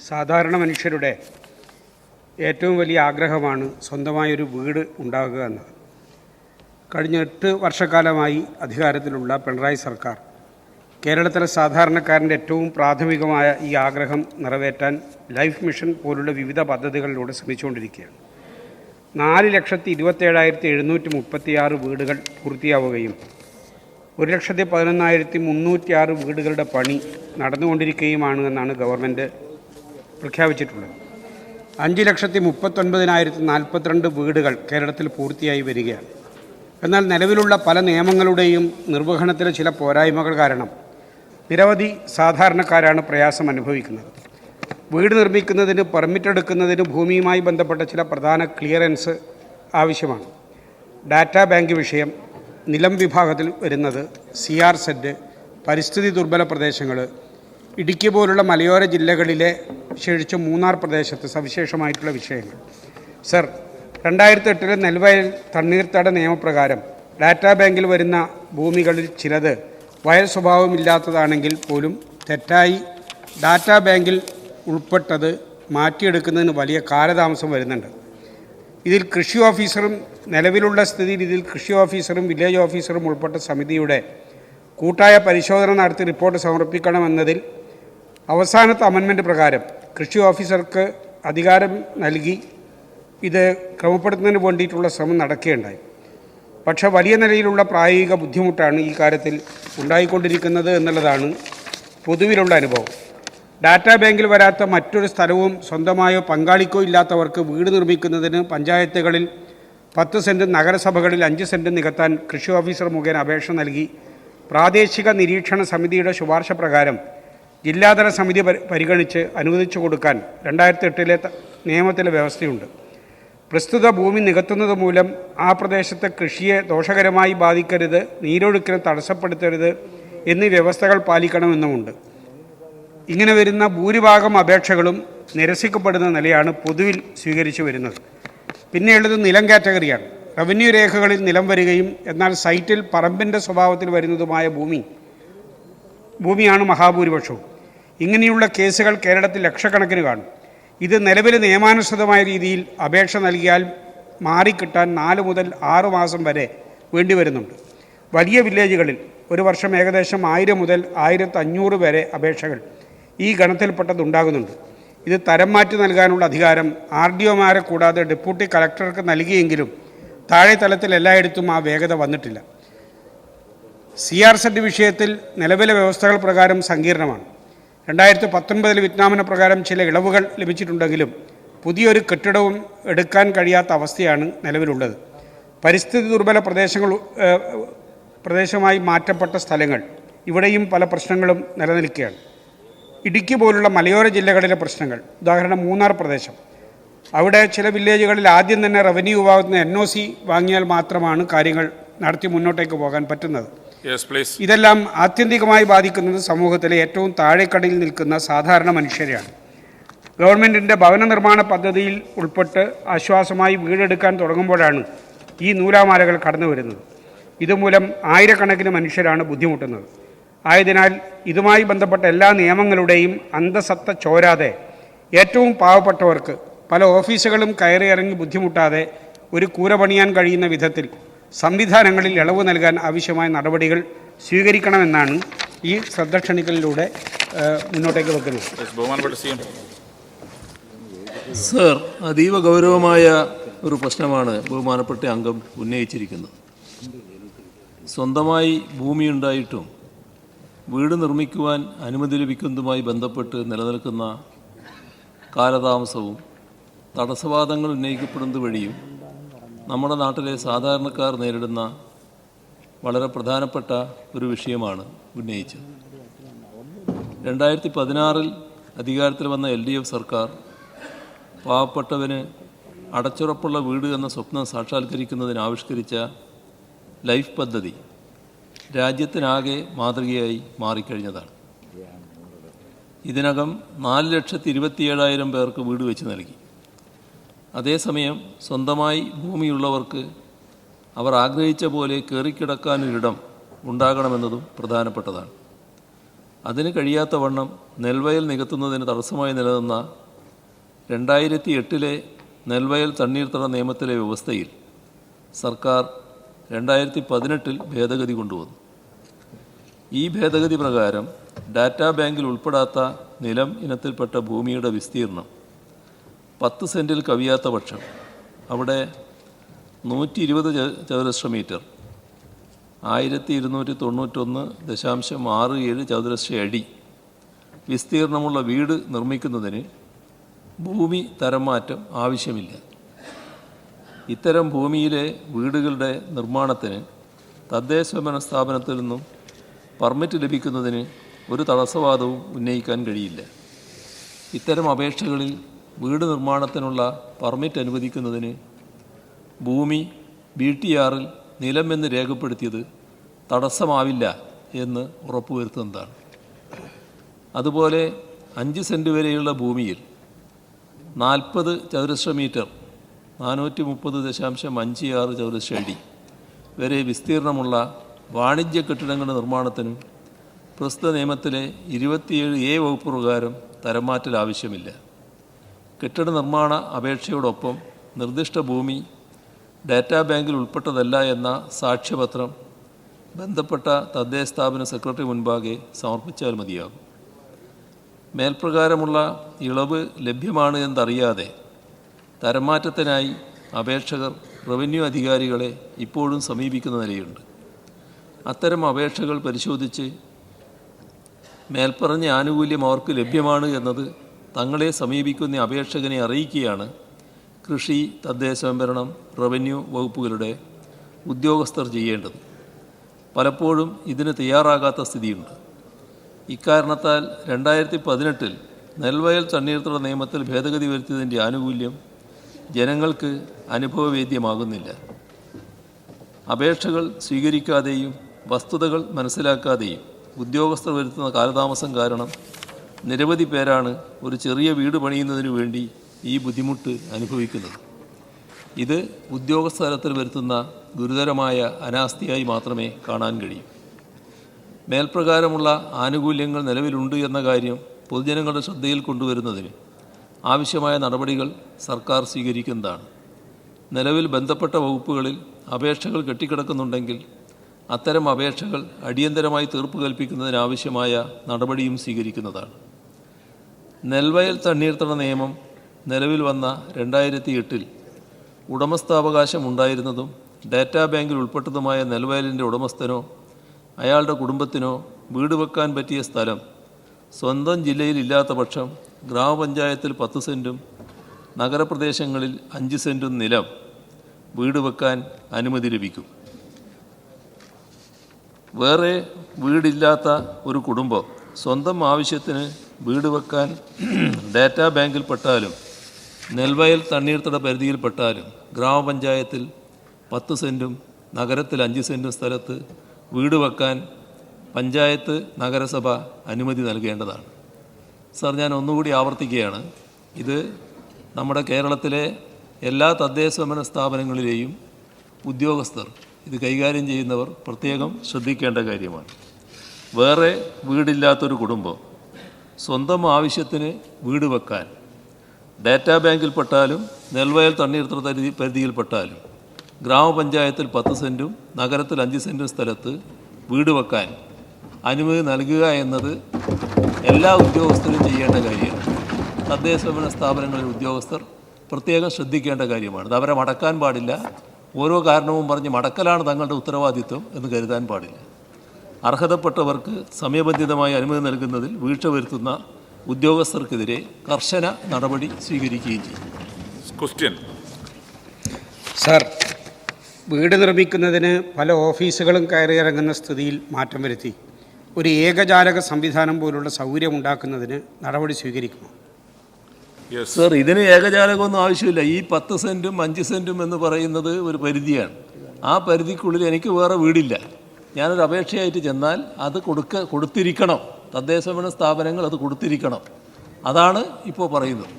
സാധാരണ മനുഷ്യരുടെ ഏറ്റവും വലിയ ആഗ്രഹമാണ് സ്വന്തമായൊരു വീട് ഉണ്ടാകുക എന്നത്. കഴിഞ്ഞ 8 വർഷക്കാലമായി അധികാരത്തിലുള്ള പിണറായി സർക്കാർ കേരളത്തിലെ സാധാരണക്കാരൻ്റെ ഏറ്റവും പ്രാഥമികമായ ഈ ആഗ്രഹം നിറവേറ്റാൻ ലൈഫ് മിഷൻ പോലുള്ള വിവിധ പദ്ധതികളിലൂടെ ശ്രമിച്ചുകൊണ്ടിരിക്കുകയാണ്. 4,27,736 വീടുകൾ പൂർത്തിയാവുകയും 1,11,306 വീടുകളുടെ പണി നടന്നുകൊണ്ടിരിക്കുകയുമാണ് എന്നാണ് ഗവൺമെൻറ് പ്രഖ്യാപിച്ചിട്ടുള്ളത്. 5,39,042 വീടുകൾ കേരളത്തിൽ പൂർത്തിയായി വരികയാണ്. എന്നാൽ നിലവിലുള്ള പല നിയമങ്ങളുടെയും നിർവഹണത്തിലെ ചില പോരായ്മകൾ കാരണം നിരവധി സാധാരണക്കാരാണ് പ്രയാസം അനുഭവിക്കുന്നത്. വീട് നിർമ്മിക്കുന്നതിന് പെർമിറ്റ് എടുക്കുന്നതിന് ഭൂമിയുമായി ബന്ധപ്പെട്ട ചില പ്രധാന ക്ലിയറൻസ് ആവശ്യമാണ്. ഡാറ്റാ ബാങ്ക് വിഷയം, നിലം വിഭാഗത്തിൽ വരുന്നത്, CR സെറ്റ്, പരിസ്ഥിതി ദുർബല പ്രദേശങ്ങൾ, ഇടുക്കി പോലുള്ള മലയോര ജില്ലകളിലെ വിശേഷിച്ച് മൂന്നാർ പ്രദേശത്ത് സവിശേഷമായിട്ടുള്ള വിഷയങ്ങൾ. സർ, 2008 നെൽവയൽ തണ്ണീർത്തട നിയമപ്രകാരം ഡാറ്റാ ബാങ്കിൽ വരുന്ന ഭൂമികളിൽ ചിലത് വയൽ സ്വഭാവമില്ലാത്തതാണെങ്കിൽ പോലും തെറ്റായി ഡാറ്റാ ബാങ്കിൽ ഉൾപ്പെട്ടത് മാറ്റിയെടുക്കുന്നതിന് വലിയ കാലതാമസം വരുന്നുണ്ട്. ഇതിൽ കൃഷി ഓഫീസറും നിലവിലുള്ള സ്ഥിതിയിൽ കൃഷി ഓഫീസറും വില്ലേജ് ഓഫീസറും ഉൾപ്പെട്ട സമിതിയുടെ കൂട്ടായ പരിശോധന നടത്തി റിപ്പോർട്ട് സമർപ്പിക്കണമെന്നതിൽ അവസാനത്തെ അമെൻമെൻറ്റ് പ്രകാരം കൃഷി ഓഫീസർക്ക് അധികാരം നൽകി ഇത് ക്രമപ്പെടുത്തുന്നതിന് വേണ്ടിയിട്ടുള്ള ശ്രമം നടക്കുകയുണ്ടായി. പക്ഷേ വലിയ നിലയിലുള്ള പ്രായോഗിക ബുദ്ധിമുട്ടാണ് ഈ കാര്യത്തിൽ ഉണ്ടായിക്കൊണ്ടിരിക്കുന്നത് എന്നുള്ളതാണ് പൊതുവിലുള്ള അനുഭവം. ഡാറ്റാ ബാങ്കിൽ വരാത്ത മറ്റൊരു സ്ഥലവും സ്വന്തമായോ പങ്കാളിക്കോ ഇല്ലാത്തവർക്ക് വീട് നിർമ്മിക്കുന്നതിന് പഞ്ചായത്തുകളിൽ 10 സെൻറ്റും നഗരസഭകളിൽ 5 സെൻറ്റും നികത്താൻ കൃഷി ഓഫീസർ മുഖേന അപേക്ഷ നൽകി പ്രാദേശിക നിരീക്ഷണ സമിതിയുടെ ശുപാർശ പ്രകാരം ജില്ലാതല സമിതി പരിഗണിച്ച് അനുവദിച്ചു കൊടുക്കാൻ 2008 നിയമത്തിലെ വ്യവസ്ഥയുണ്ട്. പ്രസ്തുത ഭൂമി നികത്തുന്നത് മൂലം ആ പ്രദേശത്തെ കൃഷിയെ ദോഷകരമായി ബാധിക്കരുത്, നീരൊഴുക്കിനെ തടസ്സപ്പെടുത്തരുത് എന്നീ വ്യവസ്ഥകൾ പാലിക്കണമെന്നുമുണ്ട്. ഇങ്ങനെ വരുന്ന ഭൂരിഭാഗം അപേക്ഷകളും നിരസിക്കപ്പെടുന്ന നിലയാണ് പൊതുവിൽ സ്വീകരിച്ചു വരുന്നത്. പിന്നെയുള്ളത് നിലം കാറ്റഗറിയാണ്. റവന്യൂ രേഖകളിൽ നിലം വരികയും എന്നാൽ സൈറ്റിൽ പറമ്പിൻ്റെ സ്വഭാവത്തിൽ വരുന്നതുമായ ഭൂമിയാണ് മഹാഭൂരിപക്ഷവും. ഇങ്ങനെയുള്ള കേസുകൾ കേരളത്തിൽ ലക്ഷക്കണക്കിന് കാണും. ഇത് നിലവിൽ നിയമാനുസൃതമായ രീതിയിൽ അപേക്ഷ നൽകിയാൽ മാറിക്കിട്ടാൻ 4 മുതൽ 6 മാസം വരെ വേണ്ടി വരുന്നുണ്ട്. വലിയ വില്ലേജുകളിൽ ഒരു വർഷം ഏകദേശം 1000 മുതൽ 1500 വരെ അപേക്ഷകൾ ഈ ഗണത്തിൽപ്പെട്ടതുണ്ടാകുന്നുണ്ട്. ഇത് തരം മാറ്റി നൽകാനുള്ള അധികാരം RDOമാരെ കൂടാതെ ഡെപ്യൂട്ടി കളക്ടർക്ക് നൽകിയെങ്കിലും താഴെ തലത്തിൽ എല്ലായിടത്തും ആ വേഗത വന്നിട്ടില്ല. CR സെറ്റ് വിഷയത്തിൽ നിലവിലെ വ്യവസ്ഥകൾ പ്രകാരം സങ്കീർണമാണ്. 2019 വിജ്ഞാപന പ്രകാരം ചില ഇളവുകൾ ലഭിച്ചിട്ടുണ്ടെങ്കിലും പുതിയൊരു കെട്ടിടവും എടുക്കാൻ കഴിയാത്ത അവസ്ഥയാണ് നിലവിലുള്ളത്. പരിസ്ഥിതി ദുർബല പ്രദേശമായി മാറ്റപ്പെട്ട സ്ഥലങ്ങൾ, ഇവിടെയും പല പ്രശ്നങ്ങളും നിലനിൽക്കുകയാണ്. ഇടുക്കി പോലുള്ള മലയോര ജില്ലകളിലെ പ്രശ്നങ്ങൾ, ഉദാഹരണം മൂന്നാർ പ്രദേശം, അവിടെ ചില വില്ലേജുകളിൽ ആദ്യം തന്നെ റവന്യൂ വിഭാഗത്തിന് NOC വാങ്ങിയാൽ മാത്രമാണ് കാര്യങ്ങൾ നടത്തി മുന്നോട്ടേക്ക് പോകാൻ പറ്റുന്നത്. ഇതെല്ലാം ആത്യന്തികമായി ബാധിക്കുന്നത് സമൂഹത്തിലെ ഏറ്റവും താഴെക്കടയിൽ നിൽക്കുന്ന സാധാരണ മനുഷ്യരെയാണ്. ഗവൺമെൻറ്റിൻ്റെ ഭവന നിർമ്മാണ പദ്ധതിയിൽ ഉൾപ്പെട്ട് ആശ്വാസമായി വീടെടുക്കാൻ തുടങ്ങുമ്പോഴാണ് ഈ നൂലാമാലകൾ കടന്നു വരുന്നത്. ഇതുമൂലം ആയിരക്കണക്കിന് മനുഷ്യരാണ് ബുദ്ധിമുട്ടുന്നത്. ആയതിനാൽ ഇതുമായി ബന്ധപ്പെട്ട എല്ലാ നിയമങ്ങളുടെയും അന്തസത്ത ചോരാതെ ഏറ്റവും പാവപ്പെട്ടവർക്ക് പല ഓഫീസുകളും കയറിയിറങ്ങി ബുദ്ധിമുട്ടാതെ ഒരു കൂര പണിയാൻ കഴിയുന്ന വിധത്തിൽ സംവിധാനങ്ങളിൽ ഇളവ് നൽകാൻ ആവശ്യമായ നടപടികൾ സ്വീകരിക്കണമെന്നാണ് ഈ ശ്രദ്ധ ക്ഷണിക്കലിലൂടെ മുന്നോട്ടേക്ക് വെക്കുന്നത്. സർ, അതീവ ഗൗരവമായ ഒരു പ്രശ്നമാണ് ബഹുമാനപ്പെട്ട അംഗം ഉന്നയിച്ചിരിക്കുന്നത്. സ്വന്തമായി ഭൂമിയുണ്ടായിട്ടും വീട് നിർമ്മിക്കുവാൻ അനുമതി ലഭിക്കുന്നതുമായി ബന്ധപ്പെട്ട് നിലനിൽക്കുന്ന കാലതാമസവും തടസ്സവാദങ്ങൾ ഉന്നയിക്കപ്പെടുന്നത് വഴിയും നമ്മുടെ നാട്ടിലെ സാധാരണക്കാർ നേരിടുന്ന വളരെ പ്രധാനപ്പെട്ട ഒരു വിഷയമാണ് ഉന്നയിച്ചത്. 2016 അധികാരത്തിൽ വന്ന LDF സർക്കാർ പാവപ്പെട്ടവന് അടച്ചുറപ്പുള്ള വീട് എന്ന സ്വപ്നം സാക്ഷാത്കരിക്കുന്നതിന് ആവിഷ്കരിച്ച ലൈഫ് പദ്ധതി രാജ്യത്തിനാകെ മാതൃകയായി മാറിക്കഴിഞ്ഞതാണ്. ഇതിനകം 4,27,000 പേർക്ക് വീട് വെച്ച് നൽകി. അതേസമയം സ്വന്തമായി ഭൂമിയുള്ളവർക്ക് അവർ ആഗ്രഹിച്ച പോലെ കയറിക്കിടക്കാനൊരിടം ഉണ്ടാകണമെന്നതും പ്രധാനപ്പെട്ടതാണ്. അതിന് കഴിയാത്ത വണ്ണം നെൽവയൽ നികത്തുന്നതിന് തടസ്സമായി നിലനിന്ന 2008 നെൽവയൽ തണ്ണീർത്തട നിയമത്തിലെ വ്യവസ്ഥയിൽ സർക്കാർ 2018 ഭേദഗതി കൊണ്ടുവന്നു. ഈ ഭേദഗതി പ്രകാരം ഡാറ്റാ ബാങ്കിൽ ഉൾപ്പെടാത്ത നിലം ഇനത്തിൽപ്പെട്ട ഭൂമിയുടെ വിസ്തീർണം 10 സെൻറ്റിൽ കവിയാത്ത പക്ഷം അവിടെ 120 ചതുരശ്ര മീറ്റർ 1291.67 ചതുരശ്ര അടി വിസ്തീർണമുള്ള വീട് നിർമ്മിക്കുന്നതിന് ഭൂമി തരം മാറ്റം ആവശ്യമില്ല. ഇത്തരം ഭൂമിയിലെ വീടുകളുടെ നിർമ്മാണത്തിന് തദ്ദേശഭരണ സ്ഥാപനത്തിൽ നിന്നും പെർമിറ്റ് ലഭിക്കുന്നതിന് ഒരു തടസ്സവാദവും ഉന്നയിക്കാൻ കഴിയില്ല. ഇത്തരം അപേക്ഷകളിൽ വീട് നിർമ്മാണത്തിനുള്ള പെർമിറ്റ് അനുവദിക്കുന്നതിന് ഭൂമി BTRൽ നിലമെന്ന് രേഖപ്പെടുത്തിയത് തടസ്സമാവില്ല എന്ന് ഉറപ്പുവരുത്തുന്നതാണ്. അതുപോലെ 5 സെൻറ്റ് വരെയുള്ള ഭൂമിയിൽ 40 ചതുരശ്ര മീറ്റർ 430.56 ചതുരശ്ര അടി വരെ വിസ്തീർണമുള്ള വാണിജ്യ കെട്ടിടങ്ങളുടെ നിർമ്മാണത്തിനും പ്രസ്തുത നിയമത്തിലെ 27A വകുപ്പ് പ്രകാരം തരംമാറ്റൽ ആവശ്യമില്ല. കെട്ടിട നിർമ്മാണ അപേക്ഷയോടൊപ്പം നിർദ്ദിഷ്ട ഭൂമി ഡാറ്റാ ബാങ്കിൽ ഉൾപ്പെട്ടതല്ല എന്ന സാക്ഷ്യപത്രം ബന്ധപ്പെട്ട തദ്ദേശ സ്ഥാപന സെക്രട്ടറി മുൻപാകെ സമർപ്പിച്ചാൽ മതിയാകും. മേൽപ്രകാരമുള്ള ഇളവ് ലഭ്യമാണ് എന്നറിയാതെ തരംമാറ്റത്തിനായി അപേക്ഷകർ റവന്യൂ അധികാരികളെ ഇപ്പോഴും സമീപിക്കുന്ന നിലയുണ്ട്. അത്തരം അപേക്ഷകൾ പരിശോധിച്ച് മേൽപ്പറഞ്ഞ ആനുകൂല്യം അവർക്ക് ലഭ്യമാണ് എന്നത് തങ്ങളെ സമീപിക്കുന്ന അപേക്ഷകനെ അറിയിക്കുകയാണ് കൃഷി, തദ്ദേശ സ്വയംഭരണം, റവന്യൂ വകുപ്പുകളുടെ ഉദ്യോഗസ്ഥർ ചെയ്യേണ്ടത്. പലപ്പോഴും ഇതിന് തയ്യാറാകാത്ത സ്ഥിതിയുണ്ട്. ഇക്കാരണത്താൽ 2018 നെൽവയൽ തണ്ണീർത്തട നിയമത്തിൽ ഭേദഗതി വരുത്തിയതിൻ്റെ ആനുകൂല്യം ജനങ്ങൾക്ക് അനുഭവവേദ്യമാകുന്നില്ല. അപേക്ഷകൾ സ്വീകരിക്കാതെയും വസ്തുതകൾ മനസ്സിലാക്കാതെയും ഉദ്യോഗസ്ഥർ വരുത്തുന്ന കാലതാമസം കാരണം നിരവധി പേരാണ് ഒരു ചെറിയ വീട് പണിയുന്നതിനു വേണ്ടി ഈ ബുദ്ധിമുട്ട് അനുഭവിക്കുന്നത്. ഇത് ഉദ്യോഗസ്ഥ തലത്തിൽ വരുത്തുന്ന ഗുരുതരമായ അനാസ്ഥയായി മാത്രമേ കാണാൻ കഴിയൂ. മേൽപ്രകാരമുള്ള ആനുകൂല്യങ്ങൾ നിലവിലുണ്ട് എന്ന കാര്യം പൊതുജനങ്ങളുടെ ശ്രദ്ധയിൽ കൊണ്ടുവരുന്നതിന് ആവശ്യമായ നടപടികൾ സർക്കാർ സ്വീകരിക്കുന്നതാണ്. നിലവിൽ ബന്ധപ്പെട്ട വകുപ്പുകളിൽ അപേക്ഷകൾ കെട്ടിക്കിടക്കുന്നുണ്ടെങ്കിൽ അത്തരം അപേക്ഷകൾ അടിയന്തരമായി തീർപ്പ് കൽപ്പിക്കുന്നതിനാവശ്യമായ നടപടിയും സ്വീകരിക്കുന്നതാണ്. നെൽവയൽ തണ്ണീർത്തട നിയമം നിലവിൽ വന്ന 2008 ഉടമസ്ഥാവകാശം ഉണ്ടായിരുന്നതും ഡാറ്റാ ബാങ്കിൽ ഉൾപ്പെട്ടതുമായ നെൽവയലിൻ്റെ ഉടമസ്ഥനോ അയാളുടെ കുടുംബത്തിനോ വീട് വെക്കാൻ പറ്റിയ സ്ഥലം സ്വന്തം ജില്ലയിൽ ഇല്ലാത്ത പക്ഷം ഗ്രാമപഞ്ചായത്തിൽ 10 സെൻറ്റും നഗരപ്രദേശങ്ങളിൽ 5 സെൻറ്റും നിലം വീട് വെക്കാൻ അനുമതി ലഭിക്കും. വേറെ വീടില്ലാത്ത ഒരു കുടുംബം സ്വന്തം ആവശ്യത്തിന് വീട് വെക്കാൻ ഡാറ്റാ ബാങ്കിൽപ്പെട്ടാലും നെൽവയൽ തണ്ണീർത്തട പരിധിയിൽപ്പെട്ടാലും ഗ്രാമപഞ്ചായത്തിൽ 10 സെൻറ്റും നഗരത്തിൽ 5 സെൻറ്റും സ്ഥലത്ത് വീട് വെക്കാൻ പഞ്ചായത്ത് നഗരസഭ അനുമതി നൽകേണ്ടതാണ്. സർ, ഞാൻ ഒന്നുകൂടി ആവർത്തിക്കുകയാണ്. ഇത് നമ്മുടെ കേരളത്തിലെ എല്ലാ തദ്ദേശ ഭരണ സ്ഥാപനങ്ങളിലെയും ഉദ്യോഗസ്ഥർ, ഇത് കൈകാര്യം ചെയ്യുന്നവർ പ്രത്യേകം ശ്രദ്ധിക്കേണ്ട കാര്യമാണ്. വേറെ വീടില്ലാത്തൊരു കുടുംബം സ്വന്തം ആവശ്യത്തിന് വീട് വെക്കാൻ ഡാറ്റാ ബാങ്കിൽപ്പെട്ടാലും നെൽവയൽ തണ്ണീർത്തട പരിധിയിൽപ്പെട്ടാലും ഗ്രാമപഞ്ചായത്തിൽ 10 സെൻറ്റും നഗരത്തിൽ 5 സെൻറ്റും സ്ഥലത്ത് വീട് വെക്കാൻ അനുമതി നൽകുക എന്നത് എല്ലാ ഉദ്യോഗസ്ഥരും ചെയ്യേണ്ട കാര്യമാണ്. തദ്ദേശ ഭരണ സ്ഥാപനങ്ങളിലെ ഉദ്യോഗസ്ഥർ പ്രത്യേകം ശ്രദ്ധിക്കേണ്ട കാര്യമാണ്. അത് അവരെ മടക്കാൻ പാടില്ല. ഓരോ കാരണവും പറഞ്ഞ് മടക്കലാണ് തങ്ങളുടെ ഉത്തരവാദിത്വം എന്ന് കരുതാൻ പാടില്ല. അർഹതപ്പെട്ടവർക്ക് സമയബന്ധിതമായി അനുമതി നൽകുന്നതിൽ വീഴ്ച വരുത്തുന്ന ഉദ്യോഗസ്ഥർക്കെതിരെ കർശന നടപടി സ്വീകരിക്കുകയും ചെയ്യും. ക്വസ്റ്റ്യൻ സർ, വീട് നിർമ്മിക്കുന്നതിന് പല ഓഫീസുകളും കയറിയിറങ്ങുന്ന സ്ഥിതിയിൽ മാറ്റം വരുത്തി ഒരു ഏകജാലക സംവിധാനം പോലുള്ള സൗകര്യം ഉണ്ടാക്കുന്നതിന് നടപടി സ്വീകരിക്കുമോ? സർ, ഇതിന് ഏകജാലകമൊന്നും ആവശ്യമില്ല. ഈ 10 സെൻറ്റും 5 സെൻറ്റും എന്ന് പറയുന്നത് ഒരു പരിധിയാണ്. ആ പരിധിക്കുള്ളിൽ എനിക്ക് വേറെ വീടില്ല. ഞാനൊരു അപേക്ഷയായിട്ട് ചെന്നാൽ അത് കൊടുത്തിരിക്കണം. തദ്ദേശ ഭരണ സ്ഥാപനങ്ങൾ അത് കൊടുത്തിരിക്കണം. അതാണ് ഇപ്പോൾ പറയുന്നത്.